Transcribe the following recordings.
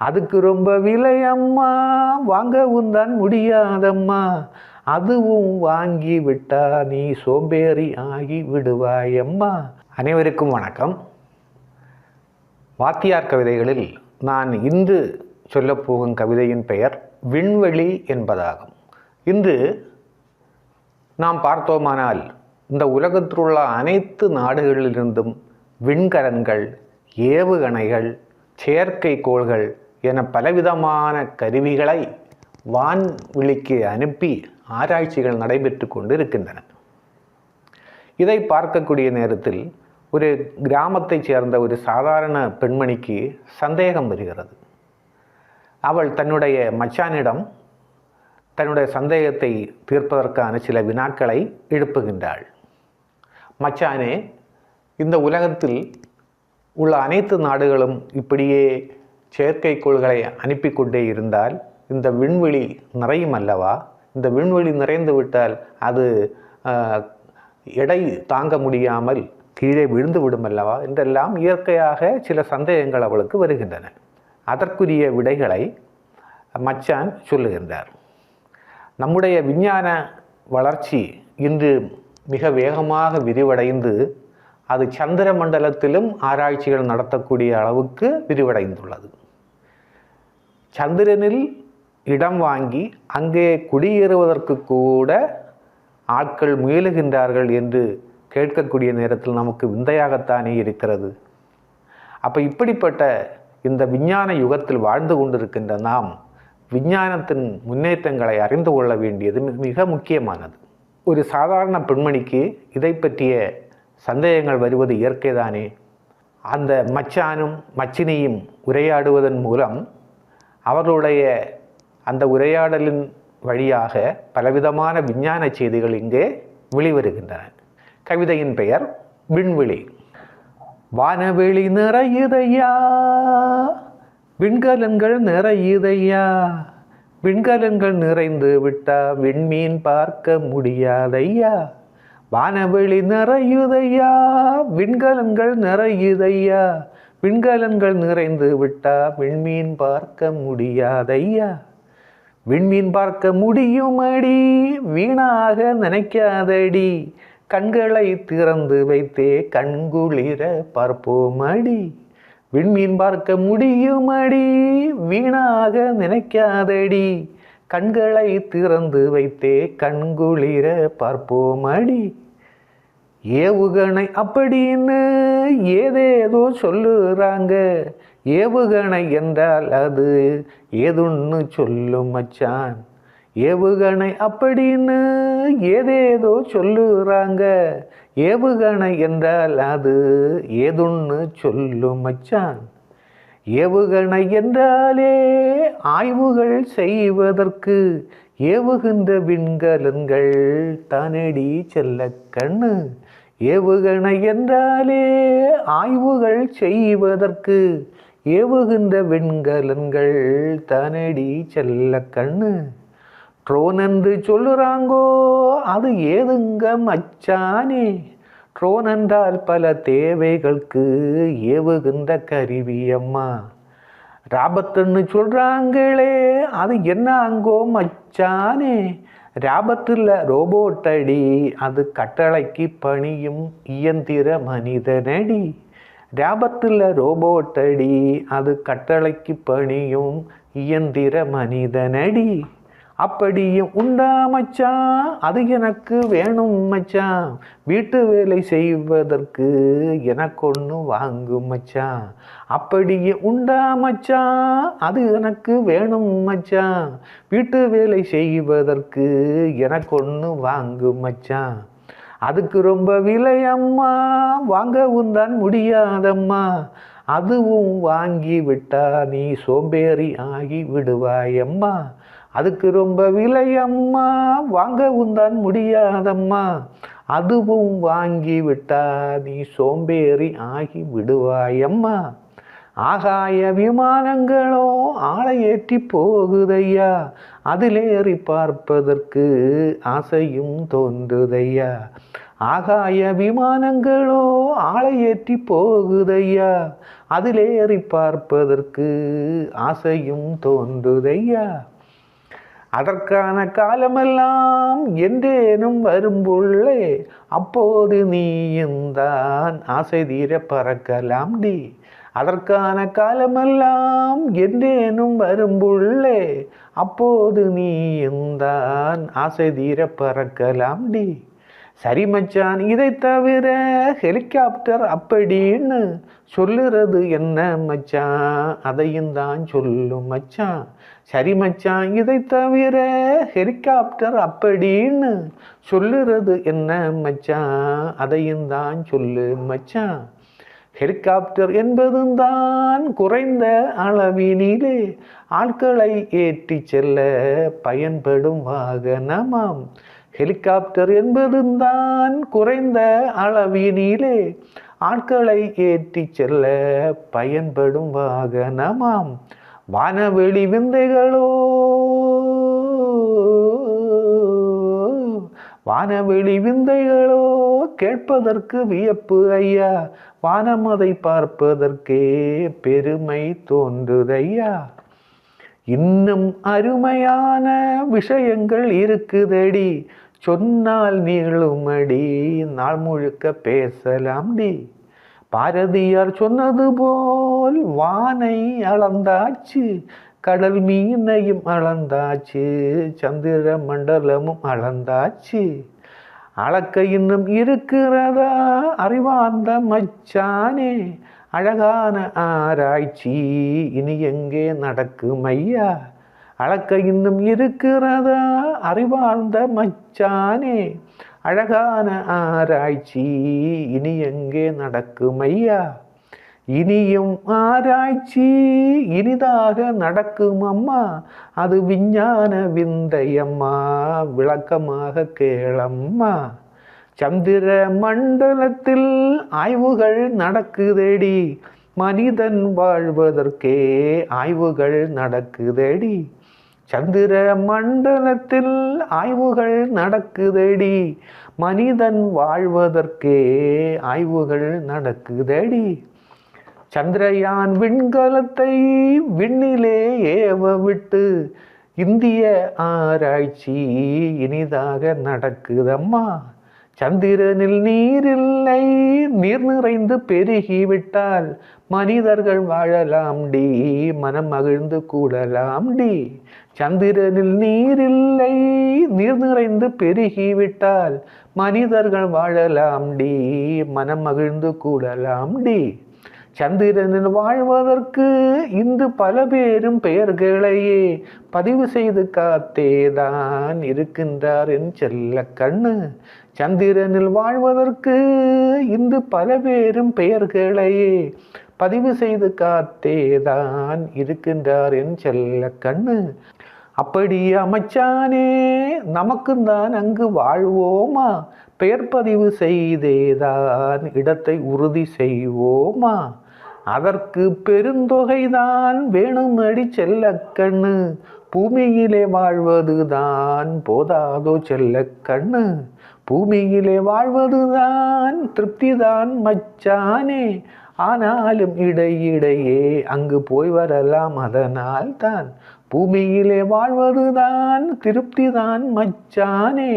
அதுக்கு ரொம்ப விலை அம்மா, வாங்கவும் தான் முடியாதம்மா, அதுவும் வாங்கி விட்டா நீ சோம்பேறி ஆகி விடுவாயம்மா. அனைவருக்கும் வணக்கம். வாத்தியார் கவிதைகளில் நான் இன்று சொல்லப்போகும் கவிதையின் பெயர் விண்வெளி என்பதாகும். இன்று நாம் பார்த்தோமானால் இந்த உலகத்தில் உள்ள அனைத்து நாடுகளிலிருந்தும் விண்கலன்கள், ஏவுகணைகள், செயற்கைக்கோள்கள் என பலவிதமான கருவிகளை வான்வெளிக்கு அனுப்பி ஆராய்ச்சிகள் நடைபெற்று கொண்டு இருக்கின்றன. இதை பார்க்கக்கூடிய நேரத்தில் ஒரு கிராமத்தைச் சேர்ந்த ஒரு சாதாரண பெண்மணிக்கு சந்தேகம் வருகிறது. அவள் தன்னுடைய மச்சானிடம் தன்னுடைய சந்தேகத்தை தீர்ப்பதற்கான சில வினாக்களை எழுப்புகின்றாள். மச்சானே, இந்த உலகத்தில் உள்ள அனைத்து நாடுகளும் இப்படியே செயற்கைக்கோள்களை அனுப்பி கொண்டே இருந்தால் இந்த விண்வெளி நிறையும் அல்லவா? இந்த விண்வெளி நிறைந்து விட்டால் அது எடை தாங்க முடியாமல் கீழே விழுந்து விடும் அல்லவா என்றெல்லாம் இயற்கையாக சில சந்தேகங்கள் அவளுக்கு வருகின்றன. அதற்குரிய விடைகளை மச்சான் சொல்லுகின்றார். நம்முடைய விஞ்ஞான வளர்ச்சி இன்று மிக வேகமாக விரிவடைந்து அது சந்திர மண்டலத்திலும் ஆராய்ச்சிகள் நடத்தக்கூடிய அளவுக்கு விரிவடைந்துள்ளது. சந்திரனில் இடம் வாங்கி அங்கே குடியேறுவதற்கு கூட ஆட்கள் முயலுகின்றார்கள் என்று கேட்கக்கூடிய நேரத்தில் நமக்கு விந்தையாகத்தானே இருக்கிறது. அப்போ இப்படிப்பட்ட இந்த விஞ்ஞான யுகத்தில் வாழ்ந்து கொண்டிருக்கின்ற நாம் விஞ்ஞானத்தின் முன்னேற்றங்களை அறிந்து கொள்ள வேண்டியது மிக முக்கியமானது. ஒரு சாதாரண பெண்மணிக்கு இதை பற்றிய சந்தேகங்கள் வருவது இயற்கைதானே. அந்த மச்சானும் மச்சினியும் உரையாடுவதன் மூலம் அவர்களுடைய அந்த உரையாடலின் வழியாக பலவிதமான விஞ்ஞான செய்திகள் இங்கே வெளிவருகின்றன. கவிதையின் பெயர் விண்வெளி. வானவெளி நிறையுதையா, விண்கலன்கள் நிறையுதையா, விண்கலன்கள் நிறைந்து விட்டா விண்மீன் பார்க்க முடியாதையா. வானவெளி நிறையுதையா, விண்கலன்கள் நிறையுதையா, விண்கலன்கள் நிறைந்து விட்டா விண்மீன் பார்க்க முடியாதையா. விண்மீன் பார்க்க முடியுமடி, வீணாக நினைக்காதடி, கண்களை திறந்து வைத்தே கண்குளிர பார்ப்போமடி. விண்மீன் பார்க்க முடியுமடி, வீணாக நினைக்காதடி, கண்களை திறந்து வைத்தே கண்குளிர பார்ப்போமடி. ஏவுகணை அப்படின்னு ஏதேதோ சொல்லுறாங்க, ஏவுகணை என்றால் அது ஏதுன்னு சொல்லும் மச்சான். ஏவுகணை அப்படின்னு ஏதேதோ சொல்லுறாங்க, ஏவுகணை என்றால் அது ஏதுன்னு சொல்லும் மச்சான். ஏவுகணை என்றாலே ஆய்வுகள் செய்வதற்கு ஏவுகின்ற விண்கலன்கள் தானடி செல்ல கண்ணு. ஏவுகணை என்றாலே ஆய்வுகள் செய்வதற்கு ஏவுகின்ற விண்கலன்கள் தானடி செல்ல கண்ணு. ட்ரோன் என்று சொல்லுறாங்கோ, அது ஏதுங்க மச்சானே. ட்ரோன் என்றால் பல தேவைகளுக்கு ஏவுகின்ற கருவியம்மா. ராபத்துன்னு சொல்கிறாங்களே, அது என்னாங்கோ மச்சானே. ராபத்தில் ரோபோட் அடி, அது கட்டளைக்கு பணியும் இயந்திர மனிதனடி. ராபத்தில் ரோபோட் அடி, அது கட்டளைக்கு பணியும் இயந்திர மனிதனடி. அப்படியும் உண்டா மச்சான், அது எனக்கு வேணும் மச்சான். வீட்டு வேலை செய்வதற்கு எனக்கு ஒன்று வாங்கும் மச்சான். அப்படியே உண்டா மச்சான், அது எனக்கு வேணும் மச்சான். வீட்டு வேலை செய்வதற்கு எனக்கு ஒன்று வாங்கும் மச்சான். அதுக்கு ரொம்ப விலை அம்மா, வாங்கவும் தான் முடியாதம்மா, அதுவும் வாங்கி விட்டா நீ சோம்பேறி ஆகி விடுவாயம்மா. அதுக்கு ரொம்ப விலை அம்மா, வாங்கவும் தான் முடியாதம்மா, அதுவும் வாங்கி விட்டா நீ சோம்பேறி ஆகி விடுவாயம்மா. ஆகாய விமானங்களோ ஆளை ஏற்றி போகுதையா, அதிலேறி பார்ப்பதற்கு ஆசையும் தோன்றுதையா. ஆகாய விமானங்களோ ஆளை ஏற்றி போகுதையா, அதிலேறி பார்ப்பதற்கு ஆசையும் தோன்றுதையா. அதற்கான காலமெல்லாம் என்றேனும் வரும்புள்ளே, அப்போது நீயும் தான் ஆசை தீர பறக்கலாம் டி. அதற்கான காலமெல்லாம் என்றேனும் வரும்புள்ளே, அப்போது நீயும் தான் ஆசை தீர பறக்கலாம் டி. சரி மச்சான், இதை தவிர ஹெலிகாப்டர் அப்படின்னு சொல்லுறது என்ன மச்சான், அதையும் தான் சொல்லும் மச்சான். சரி மச்சான், இதை தவிர ஹெலிகாப்டர் அப்படின்னு சொல்லுறது என்ன மச்சான், அதையும் தான் சொல்லு மச்சான். ஹெலிகாப்டர் என்பதும் தான் குறைந்த அளவினிலே ஆட்களை ஏற்றி செல்ல பயன்படும் வாகனமாம். ஹெலிகாப்டர் என்பதும் தான் குறைந்த அளவினிலே ஆட்களை ஏற்றி செல்ல பயன்படும் வாகனமாம். வானவெளி விந்தைகளோ வானவெளி விந்தைகளோ கேட்பதற்கு வியப்பு ஐயா, வானமதை பார்ப்பதற்கே பெருமை தோன்றுதையா. இன்னும் அருமையான விஷயங்கள் இருக்குதடி, சொன்னால் நீளுமடி, நாள் முழுக்க பேசலாம் டி. பாரதியார் சொன்னது போல் வானை அளந்தாச்சு, கடல் மீனையும் அளந்தாச்சு, சந்திர மண்டலமும் அளந்தாச்சு. அளக்க இன்னும் இருக்கிறதா அறிவார்ந்த மச்சானே, அழகான ஆராய்ச்சி இனி எங்கே நடக்கும் ஐயா. அளக்க இன்னும் இருக்கிறதா அறிவார்ந்த மச்சானே, அழகான ஆராய்ச்சி இனி எங்கே நடக்கும் ஐயா. இனியும் ஆராய்ச்சி இனிதாக நடக்கும் அம்மா, அது விஞ்ஞான விந்தையம்மா, விளக்கமாக கேளம்மா. சந்திர மண்டலத்தில் ஆய்வுகள் நடக்குதடி, மனிதன் வாழ்வதற்கே ஆய்வுகள் நடக்குதடி. சந்திர மண்டலத்தில் ஆய்வுகள் நடக்குதடி, மனிதன் வாழ்வதற்கே ஆய்வுகள் நடக்குதடி. சந்திரயான் விண்கலத்தை விண்ணிலே ஏவ விட்டு இந்திய ஆராய்ச்சி இனிதாக நடக்குதம்மா. சந்திரனில் நீரில்லை, நீர் நிறைந்து பெருகிவிட்டால் மனிதர்கள் வாழலாம் டி, மனம் மகிழ்ந்து கூடலாம் டி. சந்திரனில் நீரில்லை, நீர் நிறைந்து பெருகிவிட்டால் மனிதர்கள் வாழலாம் டி, மனம் மகிழ்ந்து கூடலாம் டி. சந்திரனில் வாழ்வதற்கு இன்று பல பேரும் பெயர்களையே பதிவு செய்து காத்தேதான் இருக்கின்றார் என் செல்ல கண்ணு. சந்திரனில் வாழ்வதற்கு இன்று பல பேரும் பெயர்களையே பதிவு செய்து காத்தேதான் இருக்கின்றார் என் செல்ல கண்ணு. அப்படி அமைச்சானே, நமக்குந்தான் அங்கு வாழ்வோமா, பெயர் பதிவு செய்தேதான் இடத்தை உறுதி செய்வோமா. அதற்கு பெருந்தொகைதான் வேணுமடி செல்ல கண்ணு, பூமியிலே வாழ்வதுதான் போதாதோ செல்ல கண்ணு. பூமியிலே வாழ்வதுதான் திருப்திதான் மச்சானே, ஆனாலும் இடையிடையே அங்கு போய் வரலாம் அதனால் தான். பூமியிலே வாழ்வதுதான் திருப்திதான் மச்சானே,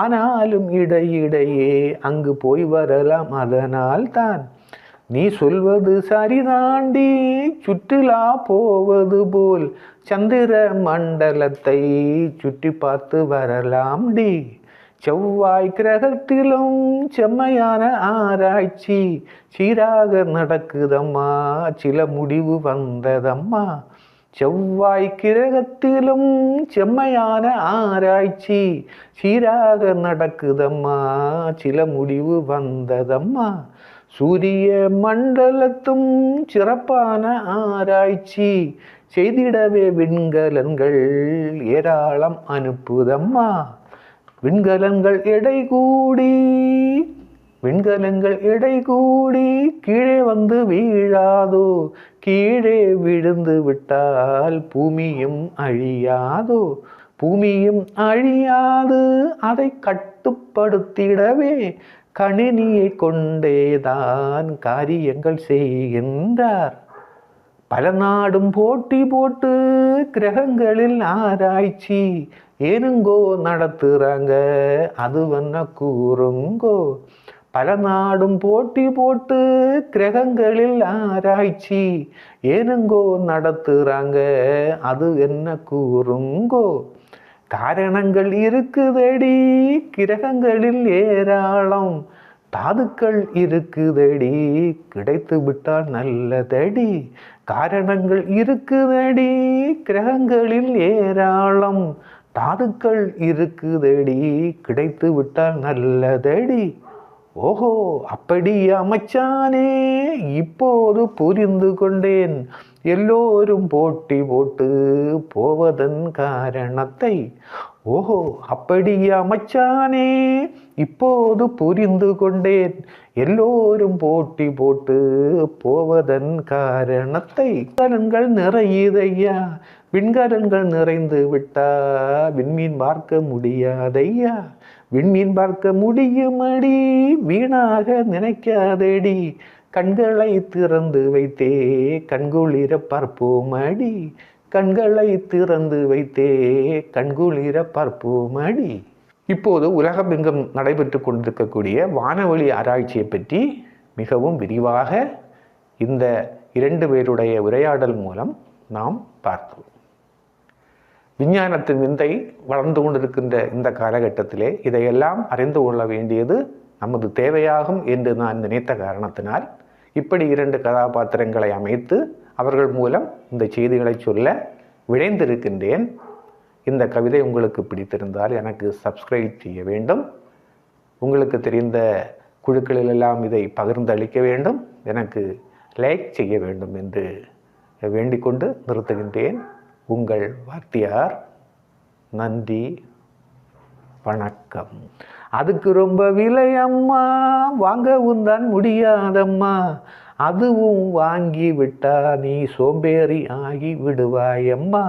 ஆனாலும் இடையிடையே அங்கு போய் வரலாம் அதனால் தான். நீ சொல்வது சரிதாண்டி, சுற்றுலா போவது போல் சந்திர மண்டலத்தை சுற்றி பார்த்து வரலாம் டி. செவ்வாய் கிரகத்திலும் செம்மையான ஆராய்ச்சி சீராக நடக்குதம்மா, சில முடிவு வந்ததம்மா. செவ்வாய் கிரகத்திலும் செம்மையான ஆராய்ச்சி சீராக நடக்குதம்மா, சில முடிவு வந்ததம்மா. சூரிய மண்டலத்தும் சிறப்பான ஆராய்ச்சி செய்திடவே விண்கலன்கள் ஏராளம் அனுப்புதம்மா. விண்கலன்கள் எடை கூடி கீழே வந்து வீழாதோ, கீழே விழுந்து விட்டால் பூமியும் அழியாதோ. பூமியும் அழியாது அதை கட்டுப்படுத்திடவே கணினியை கொண்டேதான் காரியங்கள் செய்கின்றார். பல நாடும் போட்டி போட்டு கிரகங்களில் ஆராய்ச்சி ஏனுங்கோ நடத்துறாங்க, அது வண்ண கூறுங்கோ. பல நாடும் போட்டி போட்டு கிரகங்களில் ஆராய்ச்சி ஏனுங்கோ நடத்துறாங்க, அது என்ன கூறுங்கோ. காரணங்கள் இருக்குதடி கிரகங்களில் ஏராளம், தாதுக்கள் இருக்குதடி கிடைத்து விட்டால் நல்லதடி. காரணங்கள் இருக்குதடி கிரகங்களில் ஏராளம், தாதுக்கள் இருக்குதடி கிடைத்து விட்டால் நல்லதடி. ஓஹோ அப்படியா மச்சானே, இப்போது புரிந்து கொண்டேன் எல்லோரும் போட்டி போட்டு போவதன் காரணத்தை. ஓஹோ அப்படியா மச்சானே, இப்போது புரிந்து கொண்டேன் எல்லோரும் போட்டி போட்டு போவதன் காரணத்தை. விண்கலன்கள் நிறையுதையா, விண்கலன்கள் நிறைந்து விட்டா விண்மீன் பார்க்க முடியாதையா. விண்மீன் பார்க்க முடியுமடி, வீணாக நினைக்காதடி. கண்களை திறந்து வைத்தே கண்குளிர பார்ப்போமடி. கண்களை திறந்து வைத்தே கண்குளிர பார்ப்போமடி. இப்போது உலகமெங்கும் நடைபெற்று கொண்டிருக்கக்கூடிய வானவெளி ஆராய்ச்சியை பற்றி மிகவும் விரிவாக இந்த 2 பேருடைய உரையாடல் மூலம் நாம் பார்த்தோம். விஞ்ஞானத்தின் விந்தை வளர்ந்து கொண்டிருக்கின்ற இந்த காலகட்டத்திலே இதையெல்லாம் அறிந்து கொள்ள வேண்டியது நமது தேவையாகும் என்று நான் நினைத்த காரணத்தினால் இப்படி 2 கதாபாத்திரங்களை அமைத்து அவர்கள் மூலம் இந்த செய்திகளை சொல்ல விழைந்திருக்கின்றேன். இந்த கவிதை உங்களுக்கு பிடித்திருந்தால் எனக்கு சப்ஸ்கிரைப் செய்ய வேண்டும். உங்களுக்கு தெரிந்த குழுக்களிலெல்லாம் இதை பகிர்ந்தளிக்க வேண்டும், எனக்கு லைக் செய்ய வேண்டும் என்று வேண்டிக்கொண்டு நிறுத்துகின்றேன். உங்கள் வாத்தியார். நன்றி, வணக்கம். அதுக்கு ரொம்ப விலை அம்மா, வாங்கவும் தான் முடியாதம்மா. அதுவும் வாங்கி விட்டா நீ சோம்பேறி ஆகி விடுவாயம்மா.